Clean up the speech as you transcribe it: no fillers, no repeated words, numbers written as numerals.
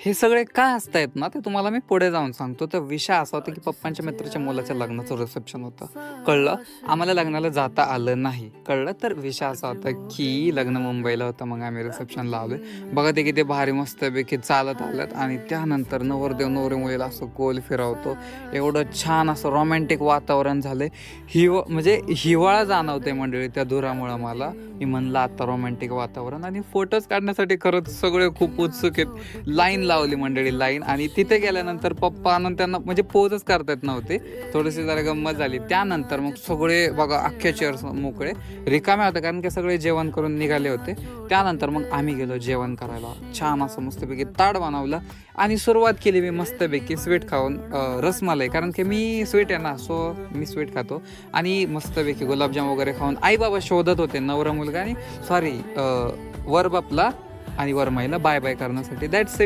हे सगळे का असतायत ना, ते तुम्हाला मी पुढे जाऊन सांगतो. तर विषय असा होता, की पप्पांच्या मित्राच्या मुलाच्या लग्नाचं रिसेप्शन होतं. कळलं. आम्हाला लग्नाला जाता आलं नाही. कळलं. तर विषय असा होता, की लग्न मुंबईला होतं. मग आम्ही रिसेप्शनला आलोय. बघा ते किती भारी मस्तपैकी चालत आल्यात आणि त्यानंतर नवरदेव नवरी मुलीला असं गोल फिरवतो. एवढं छान असं रोमॅन्टिक वातावरण झालंय. म्हणजे हिवाळा जाणवते मंडळी त्या धुरामुळं मला. मी म्हणलं आता रोमॅन्टिक वातावरण आणि फोटोज काढण्यासाठी खरंच सगळे खूप उत्सुक आहेत. लाईन लावली मंडळी लाईन आणि तिथे गेल्यानंतर पप्पा त्यांना म्हणजे पोजच करता येत नव्हते. थोडीशी जरा गंमत झाली. त्यानंतर मग सगळे बघा अख्ख्या चेअर्स मोकळे रिकाम्या होत्या कारण की सगळे जेवण करून निघाले होते. त्यानंतर मग आम्ही गेलो जेवण करायला. छान असं मस्तपैकी ताट बनवलं आणि सुरुवात केली मी मस्तपैकी स्वीट खाऊन रसमलाई कारण की मी स्वीट आहे ना सो मी स्वीट खातो आणि मस्तपैकी गुलाबजाम वगैरे खाऊन आई बाबा शोधत होते नवरा मुलगा आणि सॉरी वर बापला आणि वरमाईला बाय बाय करण्यासाठी. That's it.